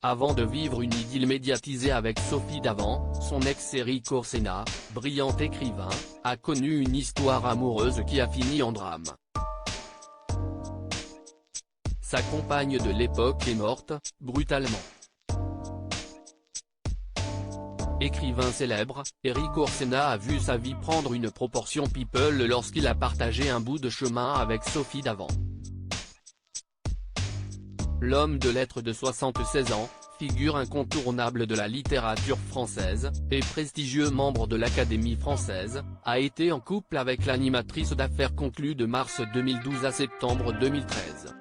Avant de vivre une idylle médiatisée avec Sophie Davant, son ex Éric Orsena, brillant écrivain, a connu une histoire amoureuse qui a fini en drame. Sa compagne de l'époque est morte, brutalement. Écrivain célèbre, Éric Orsena a vu sa vie prendre une proportion people lorsqu'il a partagé un bout de chemin avec Sophie Davant. L'homme de lettres de 76 ans, figure incontournable de la littérature française, et prestigieux membre de l'Académie française, a été en couple avec l'animatrice d'affaires conclue de mars 2012 à septembre 2013.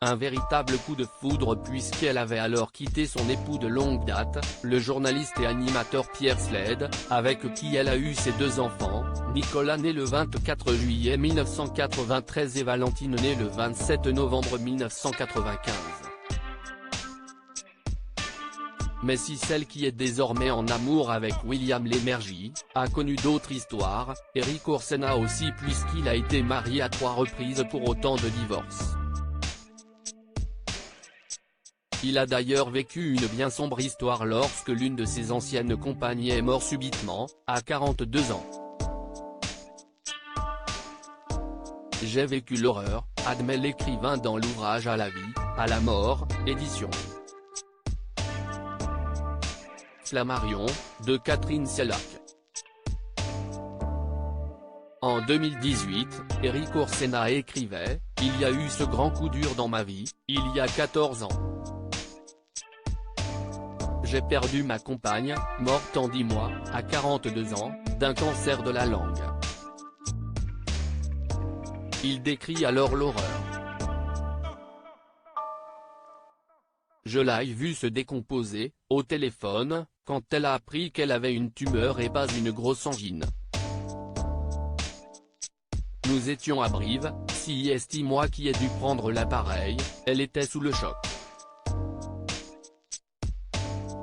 Un véritable coup de foudre puisqu'elle avait alors quitté son époux de longue date, le journaliste et animateur Pierre Sled, avec qui elle a eu ses deux enfants, Nicolas né le 24 juillet 1993 et Valentine née le 27 novembre 1995. Mais si celle qui est désormais en amour avec William Lémergie, a connu d'autres histoires, Éric Orsena aussi puisqu'il a été marié à 3 reprises pour autant de divorces. Il a d'ailleurs vécu une bien sombre histoire lorsque l'une de ses anciennes compagnes est morte subitement, à 42 ans. J'ai vécu l'horreur, admet l'écrivain dans l'ouvrage À la vie, à la mort, édition Flammarion, de Catherine Sellac. En 2018, Éric Orsena écrivait « Il y a eu ce grand coup dur dans ma vie, il y a 14 ans. J'ai perdu ma compagne, morte en 10 mois, à 42 ans, d'un cancer de la langue. » Il décrit alors l'horreur. Je l'ai vue se décomposer, au téléphone, quand elle a appris qu'elle avait une tumeur et pas une grosse angine. Nous étions à Brive, si est moi qui ai dû prendre l'appareil, elle était sous le choc.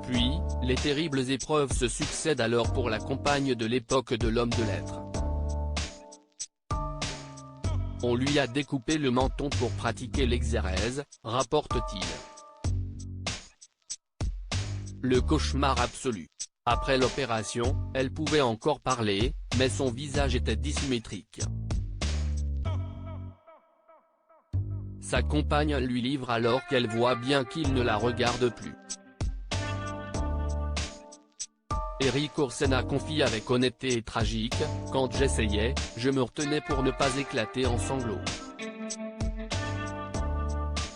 Puis, les terribles épreuves se succèdent alors pour la compagne de l'époque de l'homme de lettres. On lui a découpé le menton pour pratiquer l'exérèse, rapporte-t-il. Le cauchemar absolu. Après l'opération, elle pouvait encore parler, mais son visage était dissymétrique. Sa compagne lui livre alors qu'elle voit bien qu'il ne la regarde plus. Éric Orsena confie avec honnêteté et tragique, « Quand j'essayais, je me retenais pour ne pas éclater en sanglots.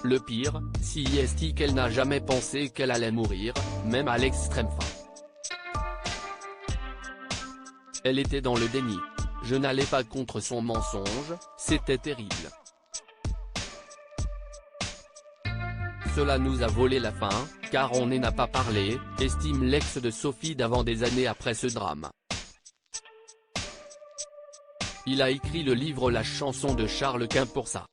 Le pire, si est qu'elle n'a jamais pensé qu'elle allait mourir, même à l'extrême fin. Elle était dans le déni. Je n'allais pas contre son mensonge, c'était terrible. Cela nous a volé la faim, car on n'a pas parlé, estime l'ex de Sophie Davant des années après ce drame. Il a écrit le livre La chanson de Charles Quint pour ça.